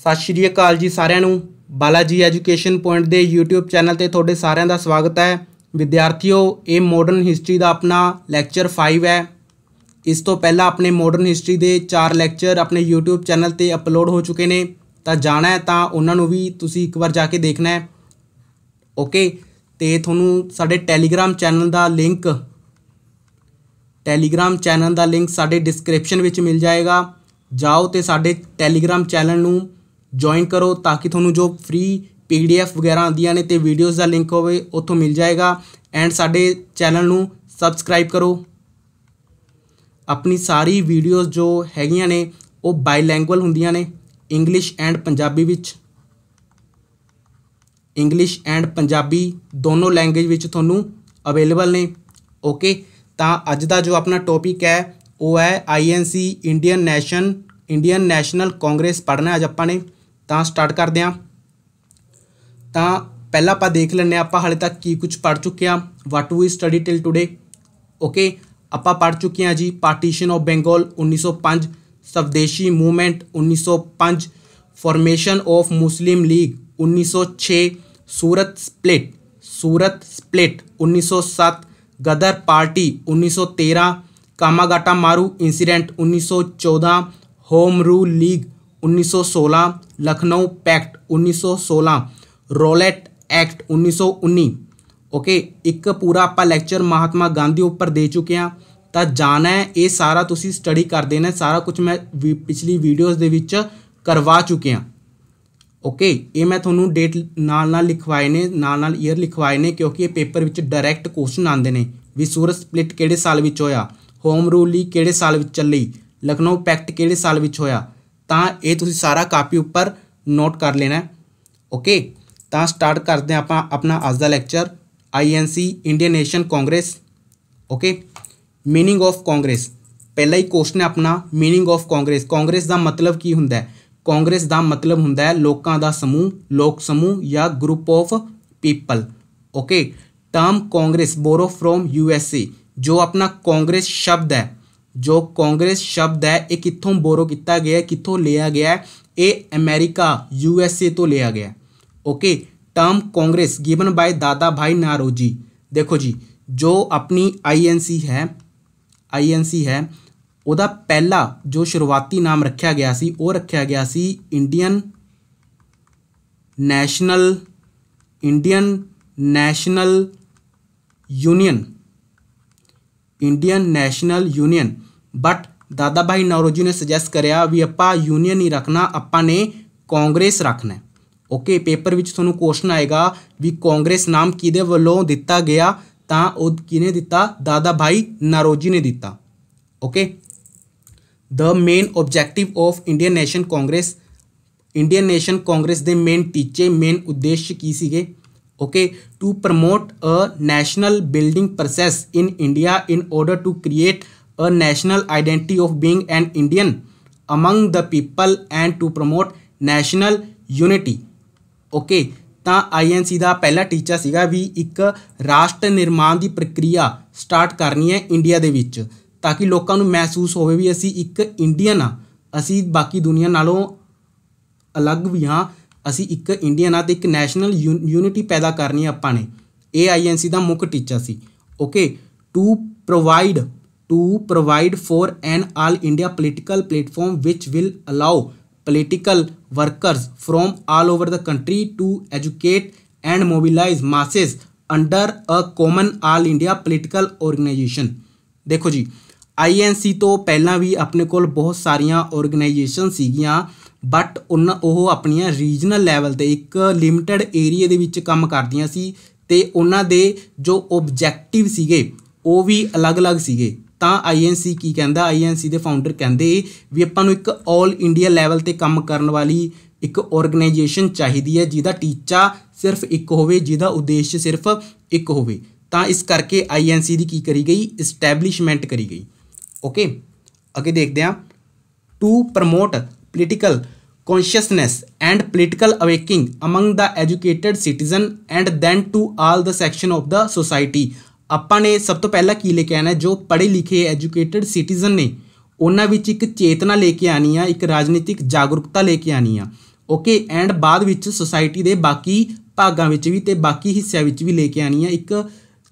सत श्री अकाल जी सारिਆਂ ਨੂੰ ਬਾਲਾ ਜੀ ਐਜੂਕੇਸ਼ਨ ਪੁਆਇੰਟ ਦੇ YouTube ਚੈਨਲ ਤੇ ਤੁਹਾਡੇ ਸਾਰਿਆਂ ਦਾ ਸਵਾਗਤ ਹੈ। ਵਿਦਿਆਰਥੀਓ, ਇਹ ਮਾਡਰਨ ਹਿਸਟਰੀ ਦਾ ਆਪਣਾ ਲੈਕਚਰ 5 ਹੈ। ਇਸ ਤੋਂ ਪਹਿਲਾਂ ਆਪਣੇ ਮਾਡਰਨ ਹਿਸਟਰੀ ਦੇ 4 ਲੈਕਚਰ ਆਪਣੇ YouTube ਚੈਨਲ ਤੇ ਅਪਲੋਡ ਹੋ ਚੁੱਕੇ ਨੇ, ਤਾਂ ਜਾਣਾ ਹੈ ਤਾਂ ਉਹਨਾਂ ਨੂੰ ਵੀ ਤੁਸੀਂ ਇੱਕ ਵਾਰ ਜਾ ਕੇ ਦੇਖਣਾ ਹੈ। ਓਕੇ, ਤੇ ਤੁਹਾਨੂੰ ਸਾਡੇ ਟੈਲੀਗ੍ਰਾਮ ਚੈਨਲ ਦਾ ਲਿੰਕ ਸਾਡੇ ਡਿਸਕ੍ਰਿਪਸ਼ਨ ਵਿੱਚ ਮਿਲ ਜਾਏਗਾ। ਜਾਓ ਤੇ ਸਾਡੇ ਟੈਲੀਗ੍ਰਾਮ ਚੈਨਲ ਨੂੰ ਜੁਆਇਨ ਕਰੋ ਤਾਂ ਕਿ ਤੁਹਾਨੂੰ ਜੋ ਫ੍ਰੀ PDF ਵਗੈਰਾ ਆਉਂਦੀਆਂ ਨੇ ਤੇ ਵੀਡੀਓਜ਼ ਦਾ ਲਿੰਕ ਹੋਵੇ ਉੱਥੋਂ ਮਿਲ ਜਾਏਗਾ। ਐਂਡ ਸਾਡੇ ਚੈਨਲ ਨੂੰ ਸਬਸਕ੍ਰਾਈਬ ਕਰੋ। ਆਪਣੀ ਸਾਰੀ ਵੀਡੀਓਜ਼ ਜੋ ਹੈਗੀਆਂ ਨੇ ਉਹ ਬਾਈਲੈਂਗੁਅਲ ਹੁੰਦੀਆਂ ਨੇ, ਇੰਗਲਿਸ਼ ਐਂਡ ਪੰਜਾਬੀ ਦੋਨੋਂ ਲੈਂਗੁਏਜ ਵਿੱਚ ਤੁਹਾਨੂੰ ਅਵੇਲੇਬਲ ਨੇ। ਓਕੇ, ਤਾਂ ਅੱਜ ਦਾ ਜੋ ਆਪਣਾ ਟੌਪਿਕ ਹੈ ਉਹ ਹੈ INC ਇੰਡੀਅਨ ਨੈਸ਼ਨਲ ਕਾਂਗਰਸ ਪੜ੍ਹਨਾ ਅੱਜ ਆਪਾਂ ਨੇ। ਤਾਂ ਸਟਾਰਟ ਕਰਦੇ ਹਾਂ। ਤਾਂ ਪਹਿਲਾਂ ਆਪਾਂ ਦੇਖ ਲੈਂਦੇ ਹਾਂ ਆਪਾਂ ਹਾਲੇ ਤੱਕ ਕੀ ਕੁਝ ਪੜ੍ਹ ਚੁੱਕੇ ਹਾਂ। ਵਾਟ ਵੀ ਸਟੱਡੀ ਟਿਲ ਟੂਡੇ। ਓਕੇ, ਆਪਾਂ ਪੜ੍ਹ ਚੁੱਕੇ ਹਾਂ ਜੀ partition of Bengal 1905, Swadeshi movement 1905, formation of Muslim League 1906, Surat split 1907, Ghadar party 1913, Komagata Maru incident 1914, home rule league 1916, Lucknow pact 1916, Rowlatt act 1919। Okay, एक पूरा आपां लैक्चर महात्मा गांधी उपर दे चुके हैं, तो जाना है ये सारा तुसी स्टडी कर देना। सारा कुछ मैं पिछली वीडियोज़ दे विच करवा चुके हैं। ओके, ये मैं थोनों डेट नाल लिखवाए ने, नाल ईयर लिखवाए ने, क्योंकि ये पेपर विच डायरैक्ट क्वेश्चन आते हैं भी सूरत स्पलिट किहड़े साल विच होया, होम रूल लीग किहड़े साल विच चली, लखनऊ पैक्ट किहड़े साल विच होया। तो ये तुसीं सारा कापी उपर नोट कर लेना है। ओके, तो स्टार्ट करते हैं आप अपना अज दा lecture INC Indian National Congress. Okay, meaning of Congress पहला ही क्वेश्चन है अपना। मीनिंग ऑफ कांग्रेस, कांग्रेस का मतलब की हुंदा है? कांग्रेस का मतलब हुंदा है लोगों का समूह, लोक समूह या group of people. Okay, term Congress borrowed from USA। जो अपना कांग्रेस शब्द है, ये कित्थों बोरो किया गया है, कित्थों लिया गया है? ये अमेरिका USA तो लिया गया है। Okay, term Congress given by दादा भाई नौरोजी। देखो जी, जो अपनी INC है ਉਹਦਾ पहला जो शुरुआती नाम रखा गया सी वो रखा गया सी इंडियन नैशनल यूनियन। बट दादा भाई नौरोजी ने सजैसट कराया भी आपां यूनियन नहीं रखना, आपां ने कांग्रेस रखना। ओके, पेपर विच तुहानूं क्वेश्चन आएगा भी कांग्रेस नाम किहदे वल्लों दिता गया, तां ओह किहने दिता? दादा भाई नौरोजी ने दिता। Okay, the main objective of Indian National Congress दे मेन टीचे, मेन उद्देश्य की सीगे? Okay, to promote a national building process in India in order to create a national identity of being an Indian among the people and to promote national unity. Okay, तो INC का पहला टीचा सीगा भी एक राष्ट्र निर्माण की प्रक्रिया स्टार्ट करनी है इंडिया दे विच, ताकि लोगों को महसूस हो भी असी एक इंडियन हाँ, असी बाकी दुनिया नालों अलग भी हाँ, असी एक इंडियन हाँ, तो एक नैशनल यूनिटी पैदा करनी है आपां ने। ये INC का मुख्य टीचा सी। Okay, to provide for an all India political platform which will allow political workers from all over the country to educate and mobilise masses under a common all India political organisation. देखो जी, INC तो पहला भी अपने कोल बहुत सारिया organisation सीगियां, but ਉਹ ਆਪਣੀਆਂ ਰੀਜਨਲ ਲੈਵਲ ਤੇ ਇੱਕ ਲਿਮਟਿਡ ਏਰੀਆ ਦੇ ਵਿੱਚ ਕੰਮ ਕਰਦੀਆਂ ਸੀ ਤੇ ਉਹਨਾਂ ਦੇ ਜੋ ਆਬਜੈਕਟਿਵ ਸੀਗੇ ਉਹ ਵੀ ਅਲੱਗ-ਅਲੱਗ ਸੀਗੇ। ਤਾਂ INC ਕੀ ਕਹਿੰਦਾ? INC ਦੇ ਫਾਊਂਡਰ ਕਹਿੰਦੇ ਵੀ ਆਪਾਂ ਨੂੰ ਇੱਕ ਆਲ ਇੰਡੀਆ ਲੈਵਲ ਤੇ ਕੰਮ ਕਰਨ ਵਾਲੀ ਇੱਕ ਆਰਗੇਨਾਈਜੇਸ਼ਨ ਚਾਹੀਦੀ ਹੈ ਜਿਹਦਾ ਟੀਚਾ ਸਿਰਫ ਇੱਕ ਹੋਵੇ, ਜਿਹਦਾ ਉਦੇਸ਼ ਸਿਰਫ ਇੱਕ ਹੋਵੇ। ਤਾਂ ਇਸ ਕਰਕੇ INC ਦੀ ਕੀ ਕਰੀ ਗਈ? ਇਸਟੈਬਲਿਸ਼ਮੈਂਟ ਕਰੀ ਗਈ। ओके, अगे देखते हैं। To promote political consciousness and political awakening among the educated citizen and then to all the section of the society. आपां ने सब तो पहला की लेके आना, जो पढ़े लिखे एजुकेटेड सिटीजन ने उन्हां विच एक चेतना लेके आनी आ, एक राजनीतिक जागरूकता लेके आनी आ। ओके एंड बाद विच सोसाइटी दे बाकी भागां विच भी ते बाकी हिस्सिਆਂ विच भी लेके आनी है एक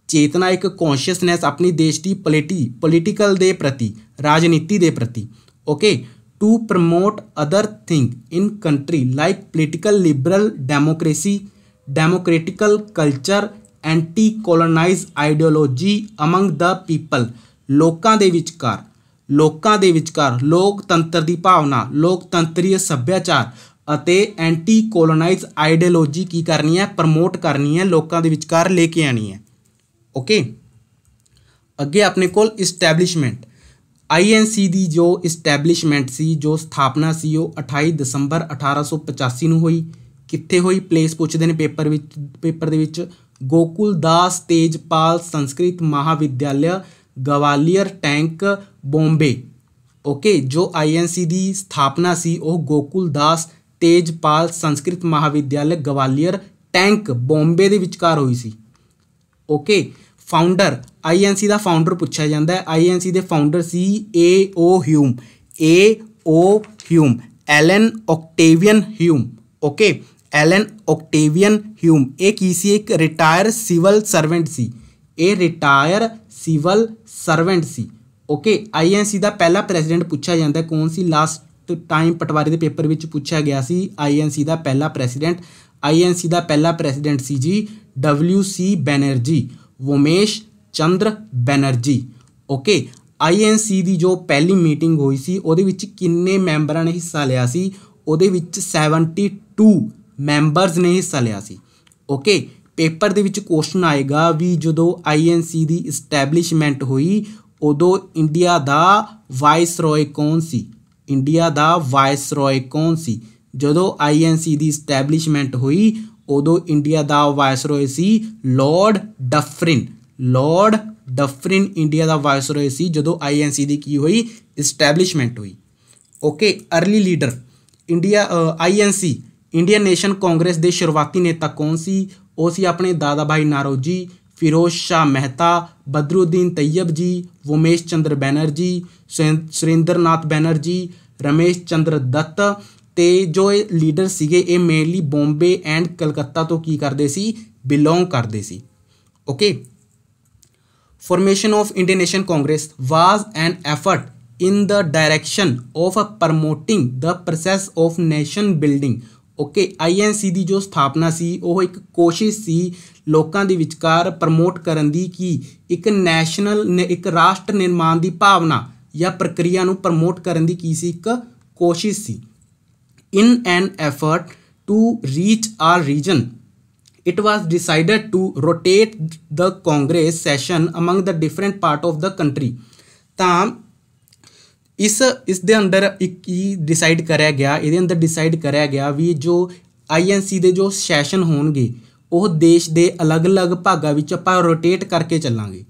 चेतना, एक कॉन्शियसनैस अपनी देश की पोलीटिकल दे प्रति, राजनीति दे प्रति। Okay to promote other thing in country like political liberal democracy, democratical culture, anti colonize ideology among the people. लोकां दे विचकार लोकतंत्र की भावना, लोकतंत्रीय सभ्याचार अते एंटी कोलोनाइज आइडियोलॉजी की करनी है, प्रमोट करनी है, लोकां दे विचकार लेके आनी है। ओके अगे अपने कोल इस्टैबलिशमेंट INC की जो इस्टैबलिशमेंट सी, जो स्थापना सी, वो 28 दसंबर 1885 ਨੂੰ ਹੋਈ। कित्थे होई? प्लेस पुछदे ने पेपर दे विच गोकुल दास तेजपाल संस्कृत महाविद्यालय गवालियर टैंक बॉम्बे। ओके जो INC की स्थापना सी वो गोकुल दास तेजपाल संस्कृत महाविद्यालय गवालियर टैंक बॉम्बे दे विचकार हुई सी। ओके फाउंडर INC का फाउंडर पूछा जाता है। INC के फाउंडर सी A.O. Hume, Allan Octavian Hume. Okay Allan Octavian Hume ये की सी? एक रिटायर सिविल सर्वेंट सी, ये रिटायर सिविल सर्वेंट सी। ओके INC का पहला प्रेसिडेंट पूछा जाता है कौन सी? लास्ट टाइम पटवारी के पेपर में पूछा गया सी INC का पहला प्रेसिडेंट। INC का पहला प्रेसिडेंट सी जी WC बनर्जी, वोमेश चंद्र बनर्जी। ओके INC की जो पहली मीटिंग हुई सी उहदे विच किन्ने मैंबरां ने हिस्सा लिया सी? उहदे विच 72 मैंबरस ने हिस्सा लिया सी। ओके पेपर दे विच क्वेश्चन आएगा भी जदों INC की इस्टैबलिशमेंट हुई उदों इंडिया दा वाइसरॉय कौन सी? इंडिया दा वाइसरॉय कौन सी? जदों INC की इस्टैबलिशमेंट हुई उदों इंडिया दा वाइसरॉय सी Lord Dufferin. Lord Dufferin India दा वाइसरॉय सी जदों INC की हुई इस्टैबलिशमेंट हुई। Okay early leader India INC Indian National Congress के शुरुआती नेता कौन सी? वो सी अपने दादा भाई नारोजी, फिरोज शाह मेहता, बदरुद्दीन तैयब जी, वोमेश चंद्र बैनर्जी, सुरेंद्र नाथ बैनर्जी, रमेश चंद्र दत्त। ते जो लीडर सीगे ये मेनली बॉम्बे एंड कलकत्ता तो की करते सी? बिलोंग करते सी। Okay formation of Indian National Congress was an effort in the direction of promoting the process of nation building। Okay INC की जो स्थापना सी वो एक कोशिश सी लोगों के विचकार प्रमोट करन दी कि एक नैशनल एक राष्ट्र निर्माण की भावना या प्रक्रिया नूं प्रमोट करन दी की सी एक कोशिश सी। In an effort to reach our region it was decided to rotate the congress session among the different part of the country। ਤਾਂ इस दे अंदर एक ही डिसाइड कराया गया, ये अंदर डिसाइड कराया गया भी जो INC के जो सैशन होणगे वो देश के अलग अलग भागों में आपां रोटेट करके चलांगे।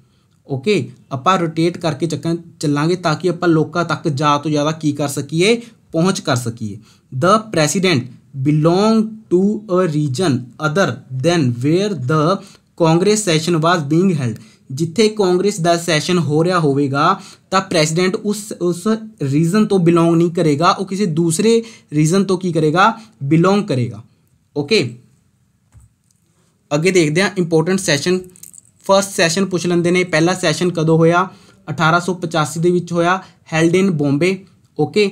ओके आपां रोटेट करके चलांगे ताकि आपां लोकां तक ज़्यादा तो ज़्यादा की कर सकीए, पहुँच कर सकीए। The president belong to a region other than where the Congress session was being held. जिथे कांग्रेस का सैशन हो रहा होगा तो प्रेसिडेंट उस रीजन तो बिलोंग नहीं करेगा, वो किसी दूसरे रीजन तो की करेगा? बिलोंग करेगा। ओके अगे देखते हैं इंपोर्टेंट सैशन। फर्स्ट सैशन पूछ लेंगे ने पहला सैशन कदों होया? 1885 ਦੇ ਵਿੱਚ होया, हैल्ड इन बॉम्बे। ओके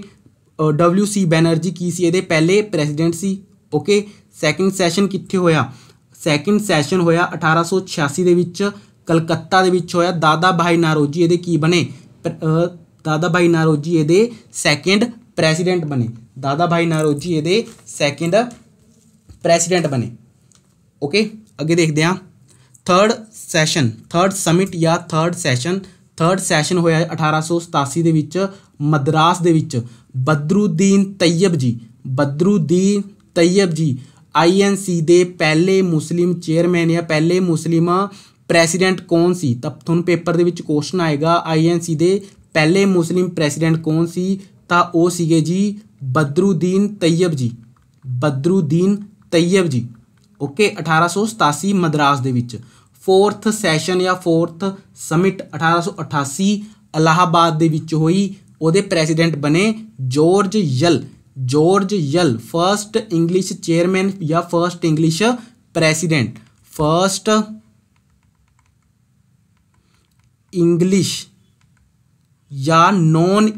WC बैनर्जी की सी ਇਹਦੇ पहले प्रेसिडेंट सी। ओके सैकेंड सैशन कित्थे होया? सैकेंड सैशन होया 1886 ਦੇ ਵਿੱਚ कलकत्ता ਦੇ ਵਿੱਚ ਹੋਇਆ। दादा भाई नारोजी ਇਹਦੇ ਕੀ बने? दादा भाई नारोजी ਇਹਦੇ सैकेंड प्रेसिडेंट बने। दादा भाई नारोजी ਇਹਦੇ सैकेंड प्रेसिडेंट बने। ओके अगे देखते हैं थर्ड सैशन, थर्ड समिट या थर्ड सैशन। थर्ड सैशन होया 1887 ਦੇ ਵਿੱਚ मद्रास ਦੇ ਵਿੱਚ। बदरुद्दीन तैयब जी, बदरुद्दीन तैयब जी INC ਦੇ पहले मुस्लिम चेयरमैन या पहले मुस्लिम प्रेसिडेंट कौन सी? तब तुहानूं पेपर दे विच क्वेश्चन आएगा INC दे पहले मुस्लिम प्रेसिडेंट कौन सी? तां ओह सीगे जी बदरुद्दीन तैयब जी, बदरुद्दीन तैयब जी। ओके 1887 मद्रास दे विच। फोर्थ सैशन या फोर्थ समिट 1888 इलाहाबाद दे विच होई। ਉਹਦੇ प्रेसिडेंट बने George Yule. George Yule first English chairman या first English president, first English या non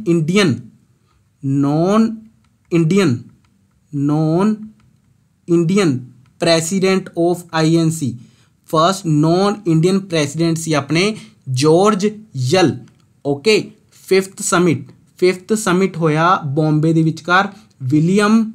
Indian president of INC, first non Indian president सी अपने जॉर्ज यल। ओके, फिफ्थ समिट होया बॉम्बे ਦੇ ਵਿਚਕਾਰ ਵਿਲੀਅਮ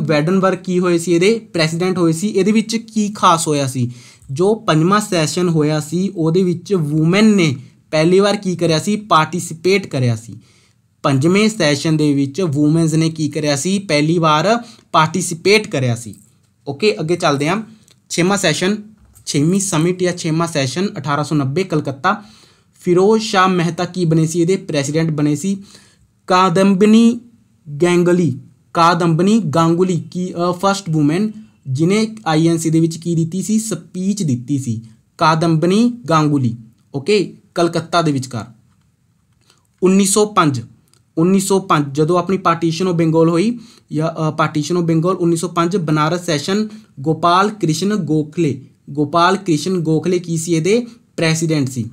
ਵੈਡਨਬਰਗ ਕੀ ਹੋਏ ਸੀ, ਇਹਦੇ ਪ੍ਰੈਸੀਡੈਂਟ ਹੋਏ ਸੀ। ਇਹਦੇ ਵਿੱਚ ਕੀ ਖਾਸ ਹੋਇਆ ਸੀ, ਜੋ ਪੰਜਵਾਂ ਸੈਸ਼ਨ ਹੋਇਆ ਸੀ ਉਹਦੇ ਵਿੱਚ ਵੂਮਨ ਨੇ ਪਹਿਲੀ ਵਾਰ ਕੀ ਕਰਿਆ ਸੀ, ਪਾਰਟੀਸਿਪੇਟ ਕਰਿਆ ਸੀ। ਪੰਜਵੇਂ ਸੈਸ਼ਨ ਦੇ ਵਿੱਚ ਵੂਮਨਸ ਨੇ ਕੀ ਕਰਿਆ ਸੀ, ਪਹਿਲੀ ਵਾਰ ਪਾਰਟੀਸਿਪੇਟ ਕਰਿਆ ਸੀ। ਓਕੇ, ਅੱਗੇ ਚੱਲਦੇ ਹਾਂ। ਛੇਵਾਂ ਸੈਸ਼ਨ, ਛੇਵੀਂ ਸਮਿਟ ਜਾਂ ਛੇਵਾਂ ਸੈਸ਼ਨ 1890 ਕਲਕੱਤਾ। ਫਿਰੋਜ਼ ਸ਼ਾਹ ਮਹਿਤਾ ਕੀ ਬਣੇ ਸੀ, ਇਹਦੇ ਪ੍ਰੈਸੀਡੈਂਟ ਬਣੇ ਸੀ। ਕਾਦੰਬਨੀ ਗਾਂਗੁਲੀ ਕੀ ਫਸਟ ਵੂਮਨ ਜਿਹਨੇ ਆਈਐਨਸੀ ਦੇ ਵਿੱਚ ਕੀ ਦਿੱਤੀ ਸੀ, ਸਪੀਚ ਦਿੱਤੀ ਸੀ, ਕਾਦੰਬਨੀ ਗਾਂਗੁਲੀ। ਓਕੇ, ਕਲਕੱਤਾ ਦੇ ਵਿਚਕਾਰ 1905 ਜਦੋਂ ਆਪਣੀ ਪਾਰਟੀਸ਼ਨ ਆਫ ਬੰਗਾਲ ਹੋਈ ਜਾਂ partition of Bengal 1905 Banaras session Gopal Krishna Gokhale ਕੀ ਸੀ, ਇਹਦੇ ਪ੍ਰੈਸੀਡੈਂਟ ਸੀ।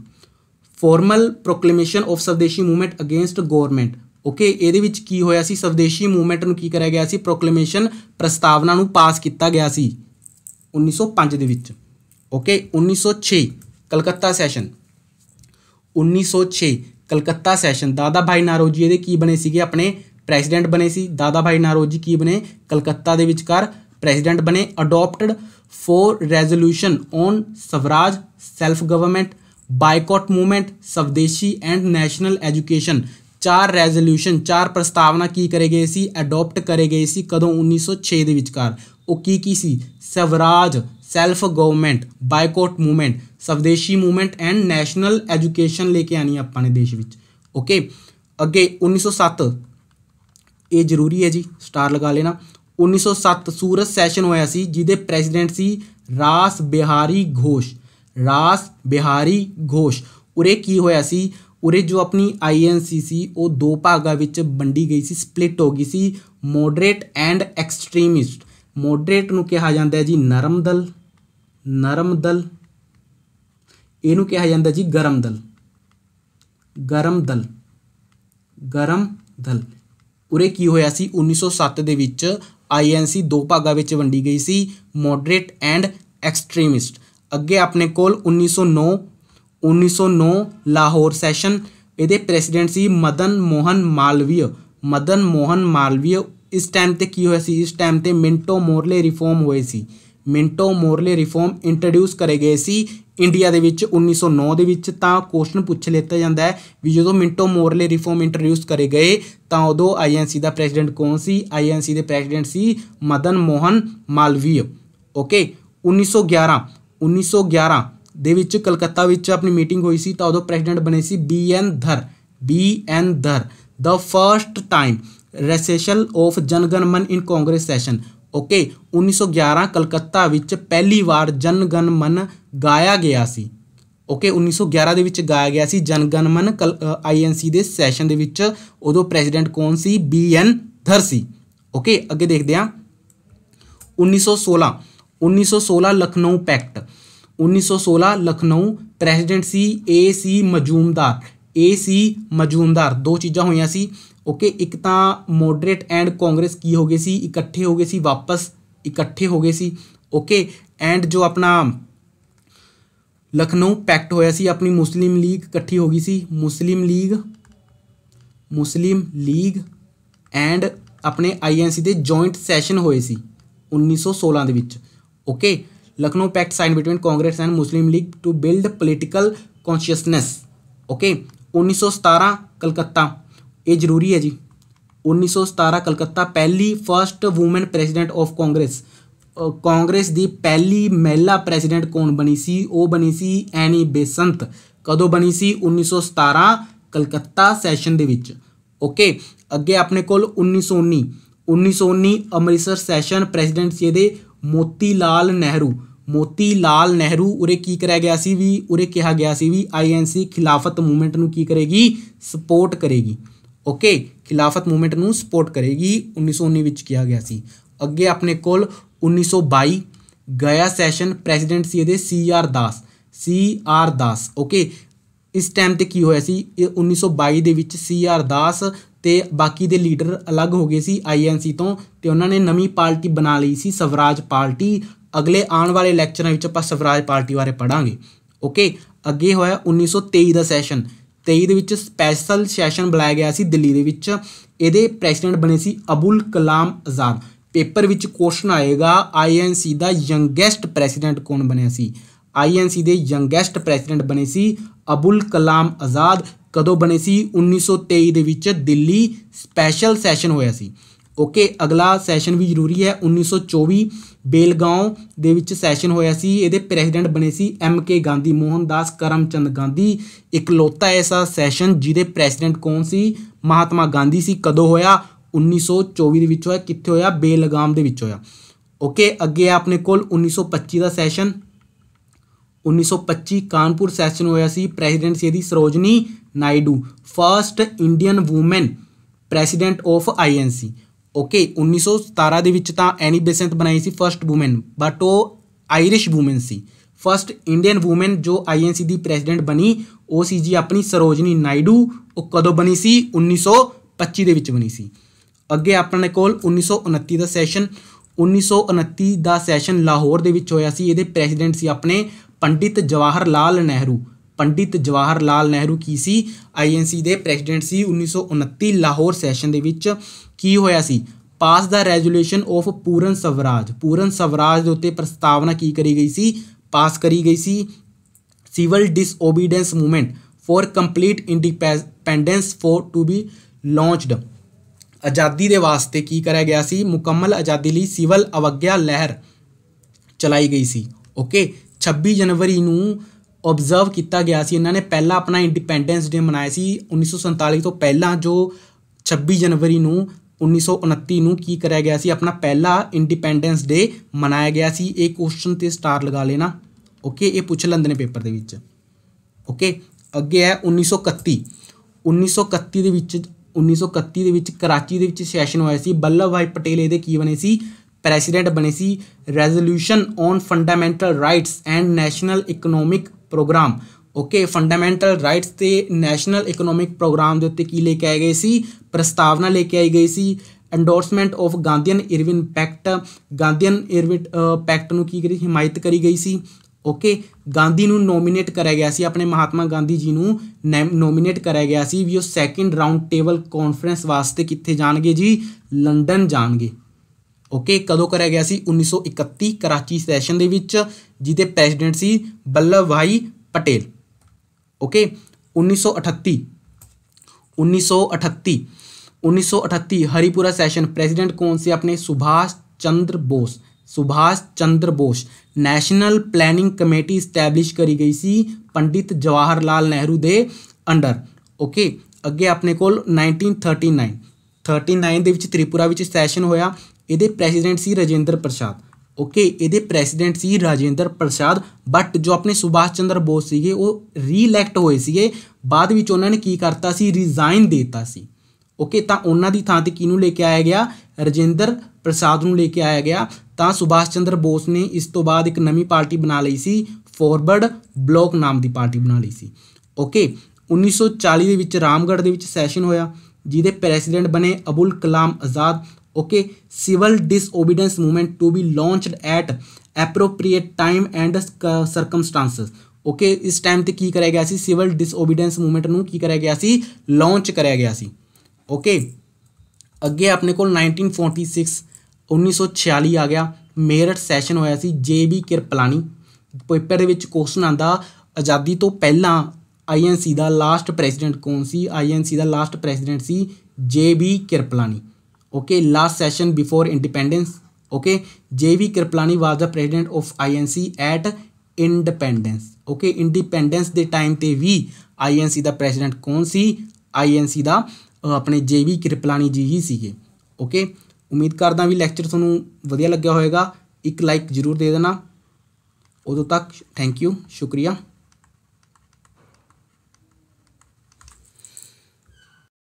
Formal proclamation of Swadeshi movement against government. Okay, ਇਹਦੇ ਵਿੱਚ ਕੀ ਹੋਇਆ ਸੀ, ਸਵਦੇਸ਼ੀ ਮੂਵਮੈਂਟ ਨੂੰ ਕੀ ਕਰਿਆ ਗਿਆ ਸੀ, ਪ੍ਰੋਕਲੇਮੇਸ਼ਨ ਪ੍ਰਸਤਾਵਨਾ ਨੂੰ ਪਾਸ ਕੀਤਾ ਗਿਆ ਸੀ 1905 ਦੇ ਵਿੱਚ। Okay, 1906 Calcutta session, 1906 Calcutta session ਦਾਦਾ ਭਾਈ ਨਾਰੋਜੀ ਇਹਦੇ ਕੀ ਬਣੇ ਸੀਗੇ, ਆਪਣੇ ਪ੍ਰੈਸੀਡੈਂਟ ਬਣੇ ਸੀ। ਦਾਦਾ ਭਾਈ ਨਾਰੋਜੀ ਕੀ ਬਣੇ, ਕਲਕੱਤਾ ਦੇ ਵਿਚਕਾਰ ਪ੍ਰੈਸੀਡੈਂਟ ਬਣੇ। ਅਡੋਪਟਡ 4 resolution on Swaraj, self government, boycott movement, ਸਵਦੇਸ਼ੀ ਐਂਡ ਨੈਸ਼ਨਲ ਐਜੂਕੇਸ਼ਨ। 4 ਰੈਜ਼ੋਲੂਸ਼ਨ, 4 ਪ੍ਰਸਤਾਵਨਾ ਕੀ ਕਰੇ ਗਏ ਸੀ, ਅਡੋਪਟ ਕਰੇ ਗਏ ਸੀ। ਕਦੋਂ, 1906 ਦੇ ਵਿਚਕਾਰ। ਉਹ ਕੀ ਸੀ, Swaraj, self government, boycott movement, Swadeshi movement and national education ਲੈ ਕੇ ਆਣੀ ਆਪਾਂ ਨੇ ਦੇਸ਼ ਵਿੱਚ। ਓਕੇ, ਅੱਗੇ 1907 ਇਹ ਜ਼ਰੂਰੀ ਹੈ ਜੀ, ਸਟਾਰ ਲਗਾ ਲੈਣਾ। 1907 ਸੂਰਤ ਸੈਸ਼ਨ ਹੋਇਆ ਸੀ ਜਿਹਦੇ ਪ੍ਰੈਸੀਡੈਂਟ ਸੀ ਰਾਸ ਬਿਹਾਰੀ ਘੋਸ਼। ਉਰੇ ਕੀ ਹੋਇਆ ਸੀ, ਉਰੇ ਜੋ ਆਪਣੀ ਆਈਐਨਸੀ ਸੀ ਉਹ 2 ਭਾਗਾਂ ਵਿੱਚ ਵੰਡੀ ਗਈ ਸੀ, ਸਪਲਿਟ ਹੋ ਗਈ ਸੀ। Moderate and extremist. ਮੋਡਰੇਟ ਨੂੰ ਕਿਹਾ ਜਾਂਦਾ ਹੈ ਜੀ ਨਰਮ ਦਲ, ਇਹਨੂੰ ਕਿਹਾ ਜਾਂਦਾ ਜੀ ਗਰਮ ਦਲ। ਉਰੇ ਕੀ ਹੋਇਆ ਸੀ, 1907 ਦੇ ਵਿੱਚ ਆਈਐਨਸੀ 2 ਭਾਗਾਂ ਵਿੱਚ ਵੰਡੀ ਗਈ ਸੀ, ਮੋਡਰੇਟ ਐਂਡ ਐਕਸਟ੍ਰੀਮਿਸਟ। ਅੱਗੇ ਆਪਣੇ ਕੋਲ 1909 ਲਾਹੌਰ ਸੈਸ਼ਨ, ਇਹਦੇ ਪ੍ਰੈਸੀਡੈਂਟ ਸੀ ਮਦਨ ਮੋਹਨ ਮਾਲਵੀय। ਇਸ ਟਾਈਮ ਤੇ ਕੀ ਹੋਇਆ ਸੀ, ਇਸ ਟਾਈਮ ਤੇ ਮਿੰਟੋ ਮੋਰਲੇ ਰਿਫਾਰਮ ਹੋਏ ਸੀ। ਮਿੰਟੋ ਮੋਰਲੇ ਰਿਫਾਰਮ ਇੰਟਰੋਡਿਊਸ ਕਰੇ ਗਏ ਸੀ ਇੰਡੀਆ ਦੇ ਵਿੱਚ 1909 ਦੇ ਵਿੱਚ। ਤਾਂ ਕੁਐਸਚਨ ਪੁੱਛ ਲਿੱਤਾ ਜਾਂਦਾ ਹੈ ਵੀ ਜਦੋਂ ਮਿੰਟੋ ਮੋਰਲੇ ਰਿਫਾਰਮ ਇੰਟਰੋਡਿਊਸ ਕਰੇ ਗਏ ਤਾਂ ਉਦੋਂ ਆਈਐਨਸੀ ਦਾ ਪ੍ਰੈਸੀਡੈਂਟ ਕੌਣ ਸੀ, ਆਈਐਨਸੀ ਦੇ ਪ੍ਰੈਸੀਡੈਂਟ ਸੀ ਮਦਨ ਮੋਹਨ ਮਾਲਵੀय। ਓਕੇ, 1911 ਦੇ ਵਿੱਚ ਕਲਕੱਤਾ ਵਿੱਚ ਆਪਣੀ ਮੀਟਿੰਗ ਹੋਈ ਸੀ ਤਾਂ ਉਦੋਂ ਪ੍ਰੈਸੀਡੈਂਟ ਬਣੇ ਸੀ B N Dhar. The first time recitation of Janagan Mana in Congress session. Okay, 1911 Calcutta ਵਿੱਚ ਪਹਿਲੀ ਵਾਰ ਜਨਗਣ ਮਨ ਗਾਇਆ ਗਿਆ ਸੀ। ਓਕੇ, 1911 ਦੇ ਵਿੱਚ ਗਾਇਆ ਗਿਆ ਸੀ ਜਨਗਣ ਮਨ ਆਈਐਨਸੀ ਦੇ ਸੈਸ਼ਨ ਦੇ ਵਿੱਚ। ਉਦੋਂ ਪ੍ਰੈਸੀਡੈਂਟ ਕੌਣ ਸੀ, ਬੀ ਐਨ ਧਰ ਸੀ। ਓਕੇ, ਅੱਗੇ ਦੇਖਦੇ ਹਾਂ 1916 ਲਖਨਊ ਪੈਕਟ। 1916 ਲਖਨਊ ਪ੍ਰੈਸੀਡੈਂਟ ਸੀ ਏ ਸੀ ਮਜੂਮਦਾਰ। 2 ਚੀਜ਼ਾਂ ਹੋਈਆਂ ਸੀ। ਓਕੇ, ਇੱਕ ਤਾਂ ਮੋਡਰੇਟ ਐਂਡ ਕਾਂਗਰਸ ਕੀ ਹੋ ਗਏ ਸੀ, ਇਕੱਠੇ ਹੋ ਗਏ ਸੀ। ਓਕੇ, ਐਂਡ ਜੋ ਆਪਣਾ ਲਖਨਊ ਪੈਕਟ ਹੋਇਆ ਸੀ, ਆਪਣੀ ਮੁਸਲਿਮ ਲੀਗ ਇਕੱਠੀ ਹੋ ਗਈ ਸੀ। ਮੁਸਲਿਮ ਲੀਗ ਐਂਡ ਆਪਣੇ ਆਈਐਨਸੀ ਦੇ ਜੁਆਇੰਟ ਸੈਸ਼ਨ ਹੋਏ ਸੀ 1916 ਦੇ ਵਿੱਚ। Okay, Lucknow pact sign between Congress and Muslim League to build political consciousness. Okay, 1917 Calcutta, ਇਹ ਜ਼ਰੂਰੀ ਹੈ ਜੀ। 1917 ਕਲਕੱਤਾ ਪਹਿਲੀ first woman president of Congress ਦੀ ਪਹਿਲੀ ਮਹਿਲਾ ਪ੍ਰੈਸੀਡੈਂਟ ਕੌਣ ਬਣੀ ਸੀ, ਉਹ ਬਣੀ ਸੀ ਐਨੀ ਬੇਸੰਤ। ਕਦੋਂ ਬਣੀ ਸੀ, 1917 ਕਲਕੱਤਾ ਸੈਸ਼ਨ ਦੇ ਵਿੱਚ। ਓਕੇ, ਅੱਗੇ ਆਪਣੇ ਕੋਲ 1919 ਅੰਮ੍ਰਿਤਸਰ ਸੈਸ਼ਨ, ਪ੍ਰੈਸੀਡੈਂਟ ਸੀ ਇਹਦੇ ਮੋਤੀ ਲਾਲ ਨਹਿਰੂ। ਉਰੇ ਕੀ ਕਰਿਆ ਗਿਆ ਸੀ ਵੀ, ਉਰੇ ਕਿਹਾ ਗਿਆ ਸੀ ਵੀ ਆਈਐਨਸੀ ਖਿਲਾਫਤ ਮੂਵਮੈਂਟ ਨੂੰ ਕੀ ਕਰੇਗੀ, ਸਪੋਰਟ ਕਰੇਗੀ। ਓਕੇ, ਖਿਲਾਫਤ ਮੂਵਮੈਂਟ ਨੂੰ ਸਪੋਰਟ ਕਰੇਗੀ 1919 ਵਿੱਚ ਕਿਹਾ ਗਿਆ ਸੀ। ਅੱਗੇ ਆਪਣੇ ਕੋਲ 1922 ਗਿਆ ਸੈਸ਼ਨ ਪ੍ਰੈਜ਼ੀਡੈਂਟ ਸੀ ਇਹਦੇ CR ਦਾਸ ਓਕੇ। ਇਸ ਟਾਈਮ ਤੇ ਕੀ ਹੋਇਆ ਸੀ 1922 ਦੇ ਵਿੱਚ CR ਦਾਸ ਤੇ ਬਾਕੀ ਦੇ ਲੀਡਰ ਅਲੱਗ ਹੋ ਗਏ ਸੀ INC ਤੋਂ ਤੇ ਉਹਨਾਂ ਨੇ ਨਵੀਂ ਪਾਰਟੀ ਬਣਾ ਲਈ ਸੀ ਸਵਰਾਜ ਪਾਰਟੀ। ਅਗਲੇ ਆਉਣ ਵਾਲੇ ਲੈਕਚਰਾਂ ਵਿੱਚ ਆਪਾਂ ਸਵਰਾਜ ਪਾਰਟੀ ਬਾਰੇ ਪੜ੍ਹਾਂਗੇ ਓਕੇ। ਅੱਗੇ ਹੋਇਆ 1923 ਦਾ ਸੈਸ਼ਨ। 23 ਦੇ ਵਿੱਚ ਸਪੈਸ਼ਲ ਸੈਸ਼ਨ ਬੁਲਾਇਆ ਗਿਆ ਸੀ ਦਿੱਲੀ ਦੇ ਵਿੱਚ। ਇਹਦੇ ਪ੍ਰੈਜ਼ੀਡੈਂਟ ਬਣੇ ਸੀ ਅਬੁਲ ਕਲਾਮ ਆਜ਼ਾਦ। ਪੇਪਰ ਵਿੱਚ ਕੁਐਸਚਨ ਆਏਗਾ INC ਦਾ ਯੰਗੈਸਟ ਪ੍ਰੈਜ਼ੀਡੈਂਟ ਕੌਣ ਬਣਿਆ ਸੀ। INC ਦੇ ਯੰਗੈਸਟ ਪ੍ਰੈਜ਼ੀਡੈਂਟ ਬਣੇ ਸੀ ਅਬੁਲ ਕਲਾਮ ਆਜ਼ਾਦ। ਕਦੋਂ ਬਣੇ ਸੀ 1923 ਦੇ ਵਿੱਚ ਦਿੱਲੀ ਸਪੈਸ਼ਲ ਸੈਸ਼ਨ ਹੋਇਆ ਸੀ ਓਕੇ। ਅਗਲਾ ਸੈਸ਼ਨ ਵੀ ਜ਼ਰੂਰੀ ਹੈ 1924 ਬੇਲਗਾਓਂ ਦੇ ਵਿੱਚ ਸੈਸ਼ਨ ਹੋਇਆ ਸੀ। ਇਹਦੇ ਪ੍ਰੈਜ਼ੀਡੈਂਟ ਬਣੇ ਸੀ MK ਗਾਂਧੀ ਮੋਹਨਦਾਸ ਕਰਮਚੰਦ ਗਾਂਧੀ। ਇਕਲੌਤਾ ਐਸਾ ਸੈਸ਼ਨ ਜਿਹਦੇ ਪ੍ਰੈਜ਼ੀਡੈਂਟ ਕੌਣ ਸੀ ਮਹਾਤਮਾ ਗਾਂਧੀ ਸੀ। ਕਦੋਂ ਹੋਇਆ 1924 ਦੇ ਵਿੱਚ ਹੋਇਆ। ਕਿੱਥੇ ਹੋਇਆ ਬੇਲਗਾਮ ਦੇ ਵਿੱਚ ਹੋਇਆ ਓਕੇ। ਅੱਗੇ ਆਪਣੇ ਕੋਲ 1925 ਦਾ ਸੈਸ਼ਨ। 1925 ਕਾਨਪੁਰ ਸੈਸ਼ਨ ਹੋਇਆ ਸੀ। ਪ੍ਰੈਜ਼ੀਡੈਂਟ ਸੀ ਇਹਦੀ Sarojini Naidu first Indian woman president of INC okay. 1917 ਦੇ ਵਿੱਚ ਤਾਂ ਐਨੀ ਬੇਸੈਂਟ ਬਣਾਈ ਸੀ ਫਸਟ ਵੂਮੈਨ ਬਟ ਉਹ ਆਇਰਿਸ਼ ਵੂਮੈਨ ਸੀ। ਫਸਟ ਇੰਡੀਅਨ ਵੂਮੈਨ ਜੋ INC ਦੀ ਪ੍ਰੈਜ਼ੀਡੈਂਟ ਬਣੀ ਉਹ ਸੀ ਜੀ ਆਪਣੀ ਸਰੋਜਨੀ ਨਾਇਡੂ। ਉਹ ਕਦੋਂ ਬਣੀ ਸੀ 1925 ਦੇ ਵਿੱਚ ਬਣੀ ਸੀ। ਅੱਗੇ ਆਪਣੇ ਕੋਲ 1929 ਦਾ ਸੈਸ਼ਨ। 1929 ਦਾ ਸੈਸ਼ਨ ਲਾਹੌਰ ਦੇ ਵਿੱਚ ਹੋਇਆ ਸੀ। ਇਹਦੇ ਪ੍ਰੈਜ਼ੀਡੈਂਟ ਸੀ ਆਪਣੇ ਪੰਡਿਤ ਜਵਾਹਰ ਲਾਲ ਨਹਿਰੂ। ਪੰਡਿਤ ਜਵਾਹਰ ਲਾਲ ਨਹਿਰੂ ਕੀ ਸੀ INC ਦੇ ਪ੍ਰੈਜ਼ੀਡੈਂਟ ਸੀ। 1929 ਲਾਹੌਰ ਸੈਸ਼ਨ ਦੇ ਵਿੱਚ ਕੀ ਹੋਇਆ ਸੀ ਪਾਸ ਦਾ ਰੈਜ਼ੋਲੂਸ਼ਨ ਆਫ ਪੂਰਨ ਸਵਰਾਜ। ਪੂਰਨ ਸਵਰਾਜ ਦੇ ਉੱਤੇ ਪ੍ਰਸਤਾਵਨਾ ਕੀ ਕਰੀ ਗਈ ਸੀ ਪਾਸ ਕਰੀ ਗਈ ਸੀ। Civil disobedience movement for complete independence for to be launched. ਆਜ਼ਾਦੀ ਦੇ ਵਾਸਤੇ ਕੀ ਕਰਿਆ ਗਿਆ ਸੀ ਮੁਕੰਮਲ ਆਜ਼ਾਦੀ ਲਈ ਸਿਵਲ ਅਵਗਿਆ ਲਹਿਰ ਚਲਾਈ ਗਈ ਸੀ ਓਕੇ। 26 ਜਨਵਰੀ ਨੂੰ ਓਬਜ਼ਰਵ ਕੀਤਾ ਗਿਆ ਸੀ। ਇਹਨਾਂ ਨੇ ਪਹਿਲਾਂ ਆਪਣਾ ਇੰਡੀਪੈਂਡੈਂਸ ਡੇ ਮਨਾਇਆ ਸੀ 1947 ਤੋਂ ਪਹਿਲਾਂ। ਜੋ 26 ਜਨਵਰੀ ਨੂੰ 1929 ਨੂੰ ਕੀ ਕਰਿਆ ਗਿਆ ਸੀ ਆਪਣਾ ਪਹਿਲਾ ਇੰਡੀਪੈਂਡੈਂਸ ਡੇ ਮਨਾਇਆ ਗਿਆ ਸੀ। ਇਹ ਕੁਐਸਚਨ ਤੇ ਸਟਾਰ ਲਗਾ ਲੈਣਾ ਓਕੇ। ਇਹ ਪੁੱਛ ਲੈਂਦੇ ਨੇ ਪੇਪਰ ਦੇ ਵਿੱਚ ਓਕੇ। ਅੱਗੇ ਹੈ 1931। 1931 ਦੇ ਵਿੱਚ ਕਰਾਚੀ ਦੇ ਵਿੱਚ ਸੈਸ਼ਨ ਹੋਇਆ ਸੀ। ਵੱਲਭ ਭਾਈ ਪਟੇਲ ਇਹਦੇ ਕੀ ਬਣੇ ਸੀ ਪ੍ਰੈਜ਼ੀਡੈਂਟ ਬਣੇ ਸੀ। Resolution on fundamental rights and national economic programme okay. Fundamental rights ਤੇ ਨੈਸ਼ਨਲ ਇਕਨੋਮਿਕ ਪ੍ਰੋਗਰਾਮ ਦੇ ਉੱਤੇ ਕੀ ਲੈ ਕੇ ਆਏ ਗਏ ਸੀ ਪ੍ਰਸਤਾਵਨਾ ਲੈ ਕੇ ਆਈ ਗਈ ਸੀ। Endorsement of Gandhian Irwin pact. Gandhian Irwin pact ਨੂੰ ਕੀ ਕਰੀ ਹਿਮਾਇਤ ਕਰੀ ਗਈ ਸੀ ਓਕੇ। ਗਾਂਧੀ ਨੂੰ ਨੋਮੀਨੇਟ ਕਰਿਆ ਗਿਆ ਸੀ ਆਪਣੇ ਮਹਾਤਮਾ ਗਾਂਧੀ ਜੀ ਨੂੰ ਨੋਮੀਨੇਟ ਕਰਿਆ ਗਿਆ ਸੀ ਵੀ ਉਹ ਸੈਕਿੰਡ ਰਾਊਂਡ ਟੇਬਲ ਕਾਨਫਰੰਸ ਵਾਸਤੇ ਕਿੱਥੇ ਜਾਣਗੇ ਜੀ ਲੰਡਨ ਜਾਣਗੇ ਓਕੇ। ਕਦੋਂ ਕਰਿਆ ਗਿਆ ਸੀ 1931 ਕਰਾਚੀ ਸੈਸ਼ਨ ਦੇ ਵਿੱਚ ਜਿਹਦੇ ਪ੍ਰੈਜ਼ੀਡੈਂਟ ਸੀ Vallabhbhai Patel okay. 1938 Haripura session. President ਕੌਣ ਸੀ ਆਪਣੇ Subhash Chandra Bose. National planning committee establish ਕਰੀ ਗਈ ਸੀ ਪੰਡਿਤ ਜਵਾਹਰ ਲਾਲ ਨਹਿਰੂ ਦੇ ਅੰਡਰ ਓਕੇ। ਅੱਗੇ ਆਪਣੇ ਕੋਲ 1939 ਦੇ ਵਿੱਚ ਤ੍ਰਿਪੁਰਾ ਵਿੱਚ ਸੈਸ਼ਨ ਹੋਇਆ। ਇਹਦੇ ਪ੍ਰੈਜ਼ੀਡੈਂਟ ਸੀ ਰਾਜੇਂਦਰ ਪ੍ਰਸਾਦ ਓਕੇ। ਇਹਦੇ president C Rajendra Prasad but ਜੋ ਆਪਣੇ ਸੁਭਾਸ਼ ਚੰਦਰ ਬੋਸ ਸੀਗੇ ਉਹ ਰੀਇਲੈਕਟ ਹੋਏ ਸੀਗੇ। ਬਾਅਦ ਵਿੱਚ ਉਹਨਾਂ ਨੇ ਕੀ ਕਰਤਾ ਸੀ ਰਿਜ਼ਾਈਨ ਦੇ ਦਿੱਤਾ ਸੀ ਓਕੇ। ਤਾਂ ਉਹਨਾਂ ਦੀ ਥਾਂ ਤੇ ਕਿਹਨੂੰ ਲੈ ਕੇ ਆਇਆ ਗਿਆ ਰਾਜੇਂਦਰ ਪ੍ਰਸਾਦ ਨੂੰ ਲੈ ਕੇ ਆਇਆ ਗਿਆ। ਤਾਂ ਸੁਭਾਸ਼ ਚੰਦਰ ਬੋਸ ਨੇ ਇਸ ਤੋਂ ਬਾਅਦ ਇੱਕ ਨਵੀਂ ਪਾਰਟੀ ਬਣਾ ਲਈ ਸੀ ਫੋਰਵਰਡ ਬਲੋਕ ਨਾਮ ਦੀ ਪਾਰਟੀ ਬਣਾ ਲਈ ਸੀ ਓਕੇ। 1940 ਦੇ ਵਿੱਚ ਰਾਮਗੜ੍ਹ ਦੇ ਵਿੱਚ ਸੈਸ਼ਨ ਹੋਇਆ ਜਿਹਦੇ ਪ੍ਰੈਜ਼ੀਡੈਂਟ ਬਣੇ Abul Kalam Azad okay. Civil disobedience movement to be launched at appropriate time and circumstances okay. ਇਸ ਟਾਈਮ ਤੇ ਕੀ ਕਰਿਆ ਗਿਆ ਸੀ ਸਿਵਲ ਡਿਸਓਬੀਡੈਂਸ ਮੂਵਮੈਂਟ ਨੂੰ ਕੀ ਕਰਿਆ ਗਿਆ ਸੀ ਲਾਂਚ ਕਰਿਆ ਗਿਆ ਸੀ ਓਕੇ। ਅੱਗੇ ਆਪਣੇ ਕੋਲ 1946 ਆ ਗਿਆ ਮੇਰਠ ਸੈਸ਼ਨ ਹੋਇਆ ਸੀ JB ਕਿਰਪਲਾਨੀ। ਪੇਪਰ ਦੇ ਵਿੱਚ ਕੁਐਸਚਨ ਆਉਂਦਾ ਆਜ਼ਾਦੀ ਤੋਂ ਪਹਿਲਾਂ INC ਦਾ ਲਾਸਟ ਪ੍ਰੈਜ਼ੀਡੈਂਟ ਕੌਣ ਸੀ। INC the last president C JB Kriplani okay. Last session before independence okay. JB Kriplani was the president of INC at independence okay. Independence ਦੇ ਟਾਈਮ ਤੇ ਵੀ INC ਦਾ ਪ੍ਰੈਜ਼ੀਡੈਂਟ ਕੌਣ ਸੀ INC ਦਾ ਆਪਣੇ JB ਕਿਰਪਲਾਨੀ ਜੀ ਹੀ ਸੀਗੇ ਓਕੇ। ਉਮੀਦ ਕਰਦਾ ਵੀ lecture ਤੁਹਾਨੂੰ ਵਧੀਆ ਲੱਗਿਆ ਹੋਵੇਗਾ। ਇੱਕ ਲਾਈਕ ਜ਼ਰੂਰ ਦੇ ਦੇਣਾ। ਉਦੋਂ ਤੱਕ ਥੈਂਕ ਯੂ ਸ਼ੁਕਰੀਆ।